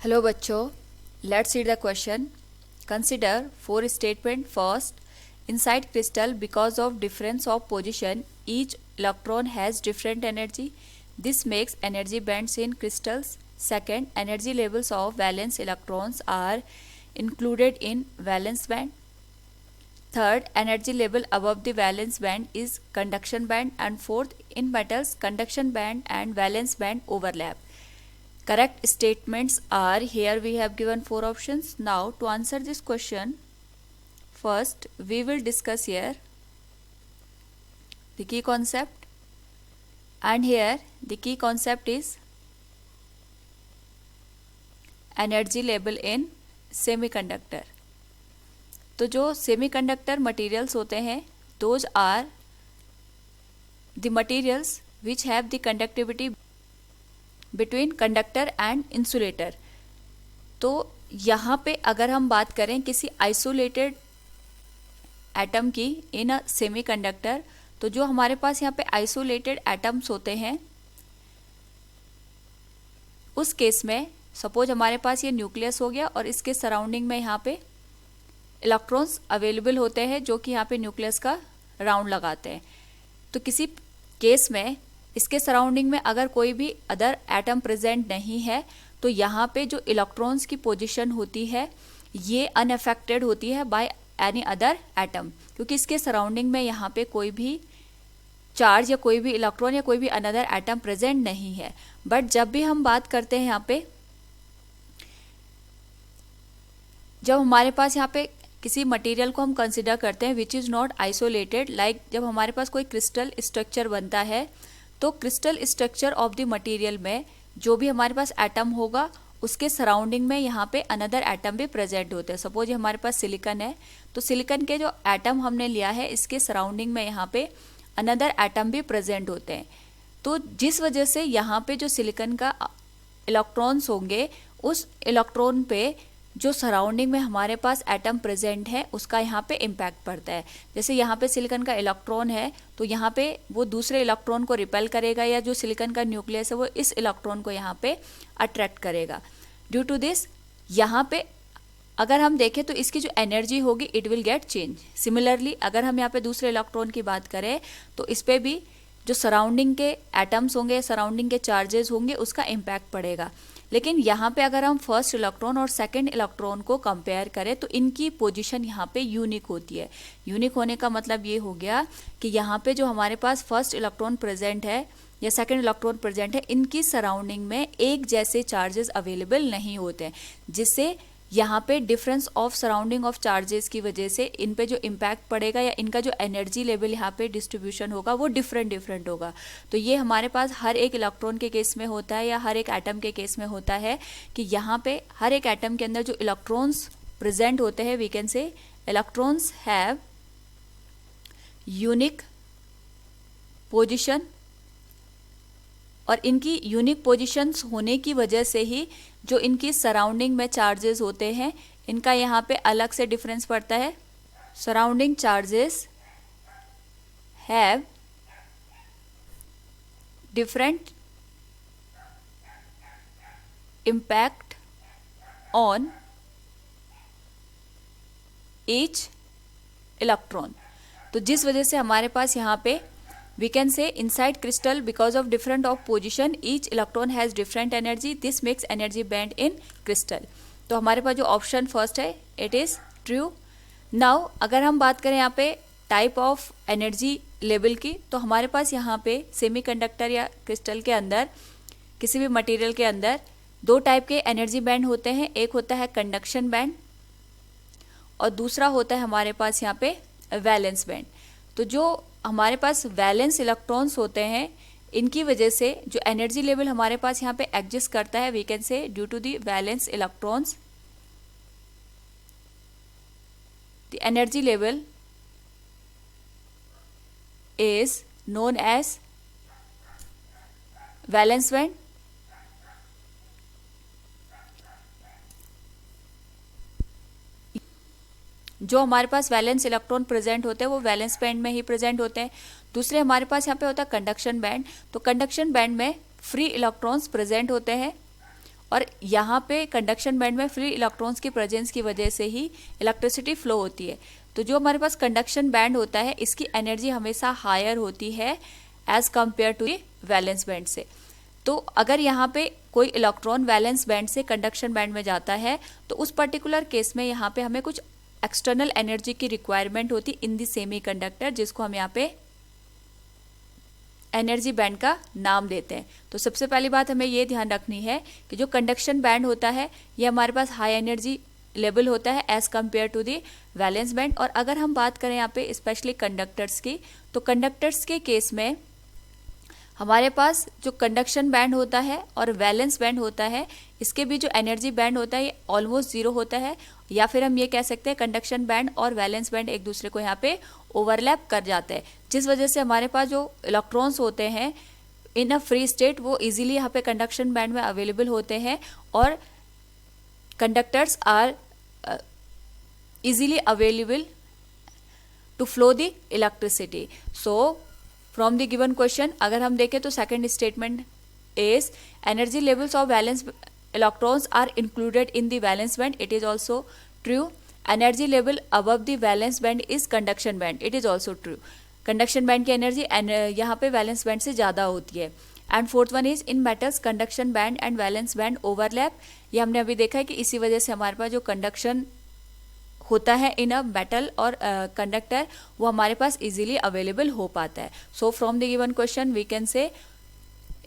Hello बच्चों, let's read the question. Consider four statement. First, inside crystal because of difference of position each electron has different energy. This makes energy bands in crystals. Second, energy levels of valence electrons are included in valence band. Third, energy level above the valence band is conduction band. And fourth, in metals conduction band and valence band overlap. Correct statements are here. We have given four options. Now to answer this question, first we will discuss here the key concept, and here the key concept is energy level in semiconductor. तो जो semiconductor materials होते हैं, those are the materials which have the conductivity between conductor and insulator. तो यहाँ पे अगर हम बात करें किसी आइसोलेटेड एटम की इन अ सेमीकंडक्टर, तो जो हमारे पास यहाँ पे आइसोलेटेड एटम्स होते हैं, उस केस में सपोज हमारे पास ये न्यूक्लियस हो गया और इसके सराउंडिंग में यहाँ पे इलेक्ट्रॉन्स अवेलेबल होते हैं जो कि यहाँ पे न्यूक्लियस का राउंड लगाते हैं. तो किसी केस में इसके सराउंडिंग में अगर कोई भी अदर एटम प्रेजेंट नहीं है, तो यहाँ पे जो इलेक्ट्रॉन्स की पोजीशन होती है ये अनअफेक्टेड होती है बाय एनी अदर एटम, क्योंकि इसके सराउंडिंग में यहाँ पे कोई भी चार्ज या कोई भी इलेक्ट्रॉन या कोई भी अनदर एटम प्रेजेंट नहीं है. बट जब भी हम बात करते हैं यहाँ पे, जब हमारे पास यहाँ पे किसी मटेरियल को हम कंसिडर करते हैं which is not isolated, like जब हमारे पास कोई क्रिस्टल स्ट्रक्चर बनता है, तो crystal structure of the material में जो भी हमारे पास एटम होगा उसके सराउंडिंग में यहाँ पे अनदर एटम भी प्रेजेंट होते हैं. सपोज हमारे पास सिलिकॉन है, तो सिलिकॉन के जो एटम हमने लिया है इसके सराउंडिंग में यहाँ पे अनदर एटम भी प्रेजेंट होते हैं. तो जिस वजह से यहाँ पे जो सिलिकॉन का इलेक्ट्रॉन्स होंगे, उस इलेक्ट्रॉन पे जो सराउंडिंग में हमारे पास एटम प्रेजेंट है उसका यहाँ पे इम्पैक्ट पड़ता है. जैसे यहाँ पे सिलिकॉन का इलेक्ट्रॉन है तो यहाँ पे वो दूसरे इलेक्ट्रॉन को रिपेल करेगा, या जो सिलिकॉन का न्यूक्लियस है वो इस इलेक्ट्रॉन को यहाँ पे अट्रैक्ट करेगा. ड्यू टू दिस यहाँ पे अगर हम देखें तो इसकी जो एनर्जी होगी it will get change. Similarly अगर हम यहाँ पे दूसरे इलेक्ट्रॉन की बात करें तो इस पर भी जो सराउंडिंग के एटम्स होंगे, सराउंडिंग के चार्जेस होंगे, उसका इम्पैक्ट पड़ेगा. लेकिन यहाँ पे अगर हम फर्स्ट इलेक्ट्रॉन और सेकंड इलेक्ट्रॉन को कंपेयर करें तो इनकी पोजीशन यहाँ पे यूनिक होती है. यूनिक होने का मतलब ये हो गया कि यहाँ पे जो हमारे पास फर्स्ट इलेक्ट्रॉन प्रेजेंट है या सेकंड इलेक्ट्रॉन प्रेजेंट है, इनकी सराउंडिंग में एक जैसे चार्जेस अवेलेबल नहीं होते हैं, जिससे यहाँ पे difference of surrounding of charges की वजह से इन पे जो इम्पैक्ट पड़ेगा या इनका जो एनर्जी लेवल यहाँ पे डिस्ट्रीब्यूशन होगा वो डिफरेंट होगा. तो ये हमारे पास हर एक इलेक्ट्रॉन के केस में होता है या हर एक एटम के केस में होता है कि यहाँ पे हर एक एटम के अंदर जो इलेक्ट्रॉन्स प्रेजेंट होते हैं, we can say electrons have unique position, और इनकी यूनिक पोजीशंस होने की वजह से ही जो इनकी सराउंडिंग में चार्जेस होते हैं इनका यहाँ पे अलग से डिफरेंस पड़ता है. Surrounding charges have different impact on each electron. तो जिस वजह से हमारे पास यहाँ पे we can say inside crystal because of different of position each electron has different energy. This makes energy band in crystal. तो हमारे पास जो ऑप्शन फर्स्ट है it is true. now अगर हम बात करें यहाँ पे टाइप ऑफ एनर्जी लेवल की, तो हमारे पास यहाँ पे सेमीकंडक्टर या क्रिस्टल के अंदर किसी भी मटेरियल के अंदर दो टाइप के एनर्जी बैंड होते हैं. एक होता है कंडक्शन बैंड और दूसरा होता है हमारे पास यहाँ पे वैलेंस बैंड. तो जो हमारे पास वैलेंस इलेक्ट्रॉन्स होते हैं इनकी वजह से जो एनर्जी लेवल हमारे पास यहाँ पे एग्जिस्ट करता है, we can say due to the valence electrons the energy level is known as valence band. जो हमारे पास वैलेंस इलेक्ट्रॉन प्रेजेंट होते हैं वो वैलेंस बैंड में ही प्रेजेंट होते हैं. दूसरे हमारे पास यहाँ पे होता है कंडक्शन बैंड. तो कंडक्शन बैंड में फ्री इलेक्ट्रॉन्स प्रेजेंट होते हैं और यहाँ पे कंडक्शन बैंड में फ्री इलेक्ट्रॉन्स की प्रेजेंस की वजह से ही इलेक्ट्रिसिटी फ्लो होती है। तो जो हमारे पास कंडक्शन बैंड होता है इसकी एनर्जी हमेशा हायर होती है as compare to valence band से। तो अगर यहाँ पे कोई इलेक्ट्रॉन वैलेंस बैंड से कंडक्शन बैंड में जाता है तो उस पर्टिकुलर केस में यहाँ पे हमें कुछ एक्सटर्नल एनर्जी की रिक्वायरमेंट होती इन दी सेमीकंडक्टर, जिसको हम यहाँ पे एनर्जी बैंड का नाम देते हैं। तो सबसे पहली बात हमें ये ध्यान रखनी है कि जो कंडक्शन बैंड होता है ये हमारे पास हाई एनर्जी लेवल होता है as compare to the valence band. और अगर हम बात करें यहाँ पे स्पेशली कंडक्टर्स की, तो कंडक्टर्स के केस में हमारे पास जो कंडक्शन बैंड होता है और वैलेंस बैंड होता है इसके भी जो एनर्जी बैंड होता है ये ऑलमोस्ट जीरो होता है, या फिर हम ये कह सकते हैं कंडक्शन बैंड और वैलेंस बैंड एक दूसरे को यहाँ पे ओवरलैप कर जाते हैं, जिस वजह से हमारे पास जो इलेक्ट्रॉन्स होते हैं इन अ फ्री स्टेट वो इजीली यहाँ पे कंडक्शन बैंड में अवेलेबल होते हैं और conductors are easily available to flow the electricity. So from the given question अगर हम देखें तो second statement is energy levels of valence electrons are included in the valence band, it is also true. Energy level above the valence band is conduction band, it is also true. Conduction band की energy यहाँ पे valence band से ज़्यादा होती है। And fourth one is in metals conduction band and valence band overlap, ये हमने अभी देखा है कि इसी वजह से हमारे पास जो कंडक्शन होता है इन अ मेटल और कंडक्टर वो हमारे पास इजीली अवेलेबल हो पाता है। So from the given question we can say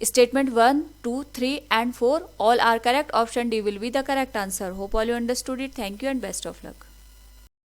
statement 1, 2, 3 and 4 all are correct. Option D will be the correct answer. Hope all you understood it. Thank you and best of luck.